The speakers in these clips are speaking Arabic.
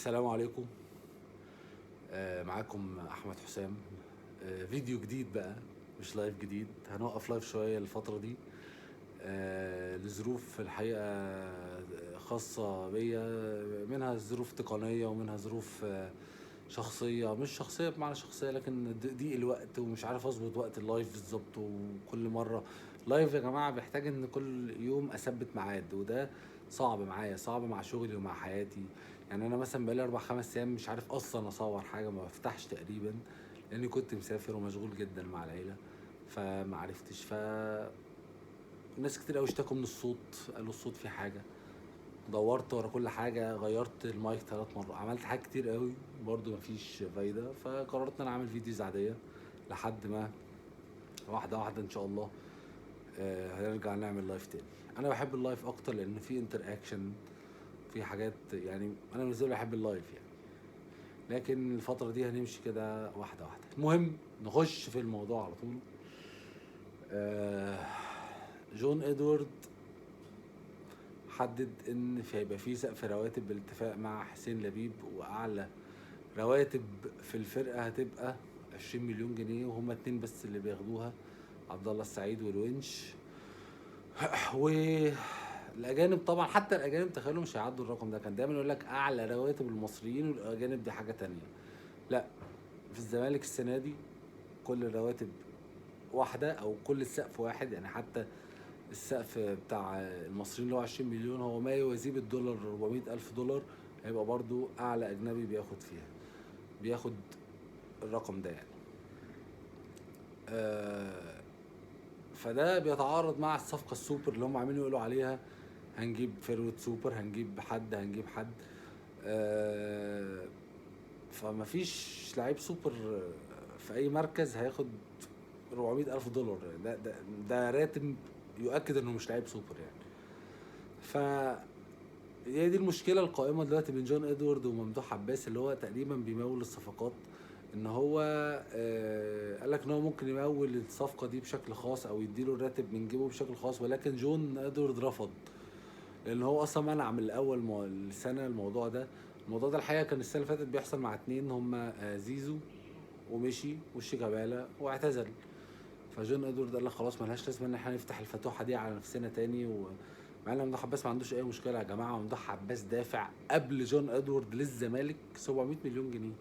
السلام عليكم. معاكم احمد حسام. فيديو جديد بقى، مش لايف جديد. هنوقف لايف شويه الفتره دي لظروف في الحقيقه خاصه بيا، منها ظروف تقنيه ومنها ظروف شخصيه. مش شخصيه بمعنى شخصيه، لكن ضيق الوقت ومش عارف اظبط وقت اللايف بالظبط. وكل مره لايف يا جماعه بيحتاج ان كل يوم اثبت ميعاد، وده صعب معايا، صعب مع شغلي ومع حياتي. يعني انا مثلا بقالي 4 5 ايام مش عارف اصلا اصور حاجه، ما بفتحش تقريبا، لاني كنت مسافر ومشغول جدا مع العيله، فما عرفتش. ناس كتير قوي اشتكوا من الصوت، قالوا الصوت فيه حاجه. دورت ورا كل حاجه، غيرت المايك 3 مرات، عملت حاجات كتير قوي، برضو مفيش فايده. فقررت ان انا اعمل فيديوز عاديه لحد ما واحده واحده ان شاء الله هنرجع نعمل لايف تاني. انا بحب اللايف اكتر لان في انتر اكشن، في حاجات. يعني انا بالنسبه لي بحب اللايف يعني، لكن الفترة دي هنمشي كده واحدة واحدة. المهم نخش في الموضوع على طول. آه جون ادوارد حدد ان هيبقى في سقف رواتب بالاتفاق مع حسين لبيب، واعلى رواتب في الفرقة هتبقى 20 مليون جنيه، وهما 2 بس اللي بياخدوها، عبد الله السعيد والونش. والاجانب طبعا، حتى الاجانب تخيلوا مش هيعدوا الرقم ده. كان دايما يقول لك اعلى رواتب المصريين، والاجانب دي حاجة تانية. لا، في الزمالك السنة دي كل الرواتب واحدة، او كل السقف واحد. يعني حتى السقف بتاع المصريين اللي هو 20 مليون هو ما يوازيه بالدولار 400 ألف دولار. هيبقى برضو أعلى أجنبي بياخد فيها، بياخد الرقم ده يعني. فده بيتعارض مع الصفقة السوبر اللي هم عاملين يقولوا عليها هنجيب فيرود سوبر، هنجيب حد، هنجيب حد. فمفيش لعيب سوبر في أي مركز هياخد 400 ألف دولار. ده راتب يؤكد انه مش لعيب سوبر يعني. ف هي دي المشكله القائمه دلوقتي بين جون ادوارد وممدوح عباس، اللي هو تقريبا بيمول الصفقات. ان هو قال لك ان هو ممكن يمول الصفقه دي بشكل خاص او يديله الراتب من جيبه بشكل خاص، ولكن جون ادوارد رفض، لان هو اصلا منع من الاول السنه الموضوع ده الحقيقه كان السنه اللي فاتت بيحصل مع 2 هم زيزو ومشي، وشيكابالا واعتزل. فجون ادوارد قال لك خلاص ملهاش لازمه ان احنا نفتح الفتوحه دي على نفسنا تاني. مع ان ممدوح عباس ما عندوش اي مشكله. يا جماعه ممدوح عباس دافع قبل جون ادوارد للزمالك 700 مليون جنيه،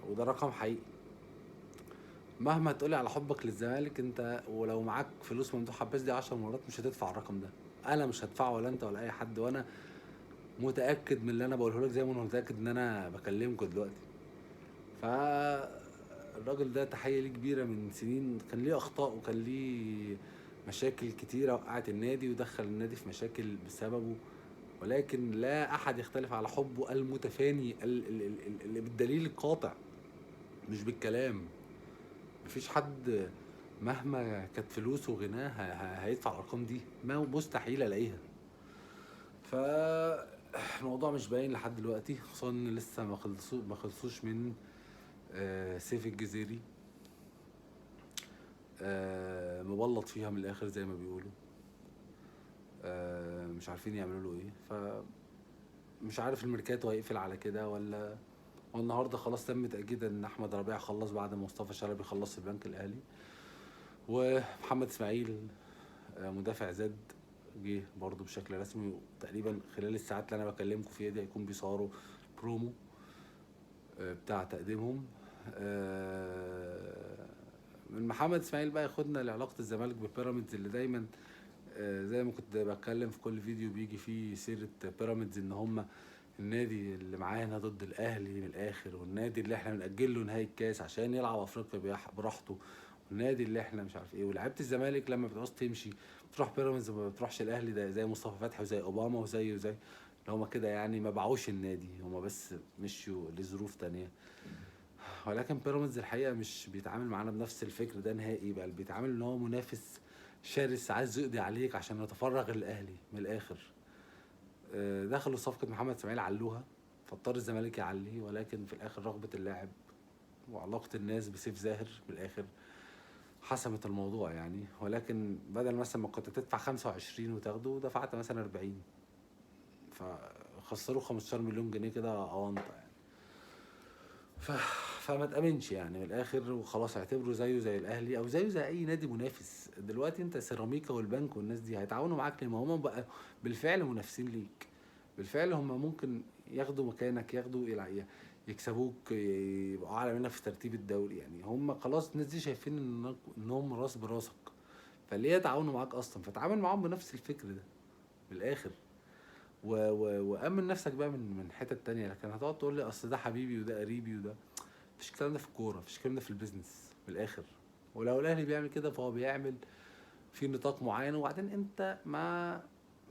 وده رقم حقيقي. مهما تقولي على حبك للزمالك انت، ولو معاك فلوس ممدوح عباس دي 10 مرات مش هتدفع الرقم ده. انا مش هدفعه، ولا انت ولا اي حد، وانا متاكد من اللي انا بقوله لك زي ما انا متاكد ان انا بكلمكم دلوقتي. فالراجل ده تحية ليه كبيرة من سنين. كان ليه أخطاء وكان ليه مشاكل كتيرة وقعت النادي ودخل النادي في مشاكل بسببه، ولكن لا أحد يختلف على حبه المتفاني اللي بالدليل القاطع، مش بالكلام. مفيش حد مهما كانت فلوسه وغناه هيدفع الأرقام دي، ما مستحيل ألاقيها. فالموضوع مش باين لحد دلوقتي، خصوصا ان لسه ما خلصوش من سيف الجزيري. مبلط فيها من الاخر زي ما بيقولوا. مش عارفين يعملوا له ايه. مش عارف الميركاتو هيقفل على كده ولا. والنهارده خلاص تم تأكيد ان احمد ربيع خلص بعد ما مصطفى شلبي خلص في البنك الاهلي، ومحمد اسماعيل مدافع زد جه برضه بشكل رسمي. تقريبا خلال الساعات اللي انا بكلمكم فيها دي هيكون بيصوروا برومو بتاع تقديمهم. من محمد اسماعيل بقى ياخدنا لعلاقة الزمالك ببيراميدز، اللي دايما زي ما كنت بتكلم في كل فيديو بيجي فيه سيرة بيراميدز، ان هم النادي اللي معانا ضد الاهلي من الاخر، والنادي اللي احنا بنأجل له نهائي الكاس عشان يلعب افريقيا براحته، والنادي اللي احنا مش عارف ايه. ولعيبه الزمالك لما بتعوز تمشي بتروح بيراميدز وما بتروحش الاهلي. ده زي مصطفى فتحي وزي اوباما وزي اللي هما كده يعني ما باعوش النادي، هما بس مشيوا لظروف تانية. ولكن بيراميدز الحقيقه مش بيتعامل معانا بنفس الفكر ده نهائي، بل بيتعامل ان هو منافس شرس عايز يقضي عليك عشان يتفرغ الاهلي من الاخر. دخلوا صفقه محمد اسماعيل علوها، فاضطر الزمالك يعليه، ولكن في الاخر رغبه اللاعب وعلاقه الناس بسيف زاهر من الاخر حسمت الموضوع يعني. ولكن بدل مثلا ما كنت تدفع 25 وتاخده، دفعت مثلا 40. خسروه 15 مليون جنيه كده اونطه يعني. ف... فما تامنش يعني من الاخر، وخلاص اعتبره زيه زي الاهلي او زيه زي اي نادي منافس. دلوقتي انت سيراميكا والبنك والناس دي هيتعاونوا معاك ليه؟ ما هم بقى بالفعل منافسين ليك، بالفعل هم ممكن ياخدوا مكانك، ياخدوا يكسبوك، يبقوا اعلى منك في ترتيب الدوري يعني. هم خلاص الناس دي شايفين انهم راس براسك، فليه يتعاونوا معاك اصلا؟ فتعامل معاهم بنفس الفكر ده من الاخر، وامن نفسك بقى من حتت تانية. لكن هتقعد تقول لي اصل ده حبيبي وده قريبي وده، مفيش الكلام ده في الكوره، مفيش الكلام ده في البيزنس من الاخر. ولو الاهلي بيعمل كده فهو بيعمل في نطاق معين، وبعدين انت ما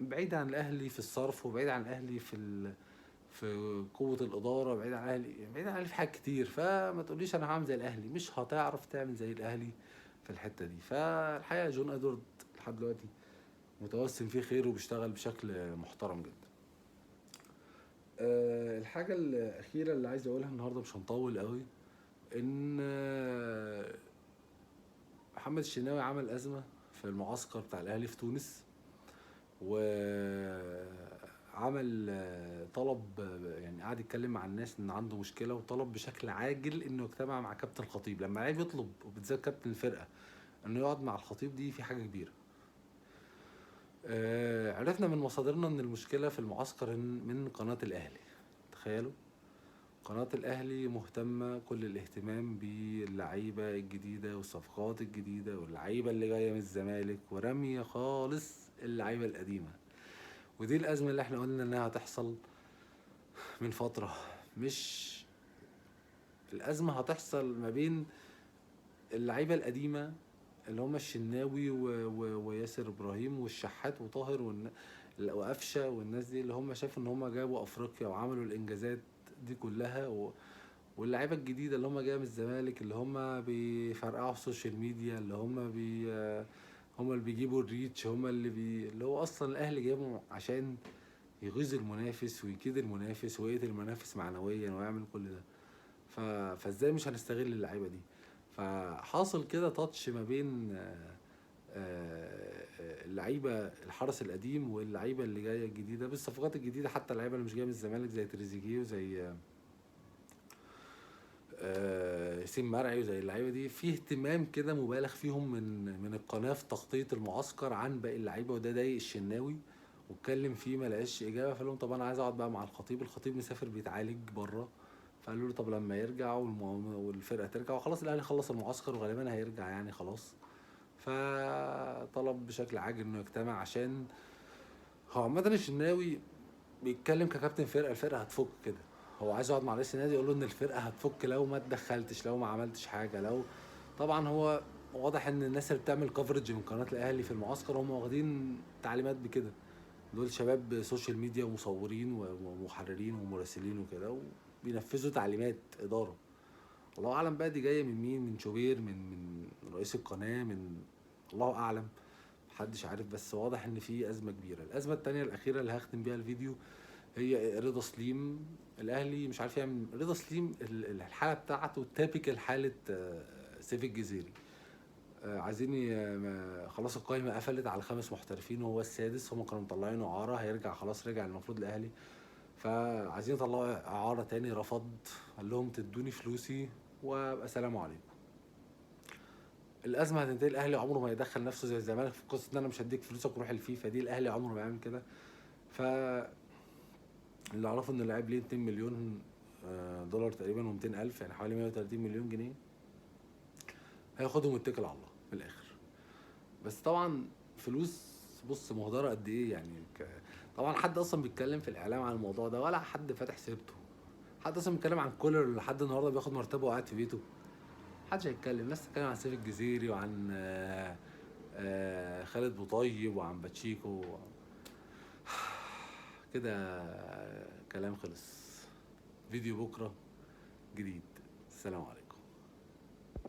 بعيد عن الاهلي في الصرف، وبعيد عن الاهلي في قوه الاداره، بعيد عن الاهلي، بعيد عن الاهلي في حاجات كتير. فما تقوليش انا هعمل زي الاهلي، مش هتعرف تعمل زي الاهلي في الحته دي. فالحقيقه جون ادوارد لحد دلوقتي متوسم فيه خير وبيشتغل بشكل محترم جدا. الحاجة الأخيرة اللي عايز أقولها النهاردة، مش هنطول قوي، إن محمد الشناوي عمل أزمة في المعسكر بتاع الأهلي في تونس، وعمل طلب، يعني قعد يتكلم مع الناس إن عنده مشكلة، وطلب بشكل عاجل إنه يجتمع مع كابتن الخطيب. لما لعيب يطلب وبالذات كابتن الفرقة إنه يقعد مع الخطيب، دي في حاجة كبيرة. عرفنا من مصادرنا إن المشكلة في المعسكر من قناة الأهلي. تخيلوا، قناة الأهلي مهتمة كل الاهتمام باللعيبة الجديدة والصفقات الجديدة واللعيبة اللي جاية من الزمالك، ورمية خالص اللعيبة القديمة. ودي الأزمة اللي احنا قلنا إنها هتحصل من فترة. مش الأزمة هتحصل ما بين اللعيبة القديمة اللي هم الشناوي وياسر إبراهيم والشحات وطاهر وقفشة والناس دي، اللي هم شافوا إن هم جابوا أفريقيا وعملوا الإنجازات دي كلها، واللعيبه الجديده اللي هم جايه من الزمالك، اللي هم بيفرقعوا السوشيال ميديا، اللي هم هم اللي بيجيبوا الريتش، هم اللي هو اصلا الاهلي جايبهم عشان يغيظ المنافس ويكيد المنافس ويقتل المنافس معنويا ويعمل كل ده. فازاي مش هنستغل اللعيبه دي؟ فحاصل كده تاتش ما بين اللعيبه الحرس القديم واللعيبه اللي جايه الجديده بالصفقات الجديده، حتى اللعيبه اللي مش جايه من الزمالك زي تريزيجيه وزي ياسين مرعي وزي اللعيبه دي. في اهتمام كده مبالغ فيهم من القناه في تغطيه المعسكر عن باقي اللعيبه، وده ضايق الشناوي واتكلم فيه ما لقاش اجابه. فقال لهم طب انا عايز اقعد بقى مع الخطيب. الخطيب مسافر بيتعالج بره، فقالوا له طب لما يرجع والفرقه ترجع، وخلاص الاهلي خلص المعسكر وغالبا هيرجع يعني خلاص. فطلب بشكل عاجل انه يجتمع، عشان هو عامه الشناوي بيتكلم ككابتن فرقه، الفرقه هتفك كده. هو عايز يقعد مع رئيس النادي يقول له ان الفرقه هتفك لو ما اتدخلتش، لو ما عملتش حاجه. لو طبعا هو واضح ان الناس اللي بتعمل كفرج من قناه الاهلي في المعسكر هم واخدين تعليمات بكده. دول شباب سوشيال ميديا ومصورين ومحررين ومراسلين وكده، وبينفذوا تعليمات اداره. الله اعلم بقى دي جايه من مين، من شوبير، من رئيس القناه، من الله اعلم، محدش عارف. بس واضح ان في ازمه كبيره. الازمه التانية الاخيره اللي هختم بيها الفيديو هي رضا سليم. الاهلي مش عارف يعمل. رضا سليم الحاله بتاعته تابيكال حاله سيف الجزيري. عايزين خلاص القايمه قفلت على 5 محترفين وهو السادس. هم كانوا مطلعينه اعاره، هيرجع خلاص، رجع المفروض الاهلي. فعايزين يطلعوا اعاره تاني، رفض. قال لهم تدوني فلوسي وابقى سلام عليكم. الازمه هتنتهي. الاهلي عمره ما يدخل نفسه زي الزمالك في قصه ان انا مش هديك فلوسك وروح الفيفا دي. الاهلي عمره ما يعمل كده. ف اللي اعرفه ان اللاعب ليه 200 مليون دولار تقريبا و200 الف، يعني حوالي 130 مليون جنيه، هياخدهم ويتكل على الله في الاخر. بس طبعا فلوس، بص مهدره قد ايه يعني. طبعا حد اصلا بيتكلم في الاعلام عن الموضوع ده ولا حد فاتح سيرته؟ حد اصلا بيتكلم عن كولر اللي لحد النهارده بياخد مرتبه وقاعد في بيته؟ محدش هيتكلم. الناس تتكلم عن سيف الجزيري وعن خالد بوطيب وعن باتشيكو كده. كلام خلص. فيديو بكره جديد. السلام عليكم.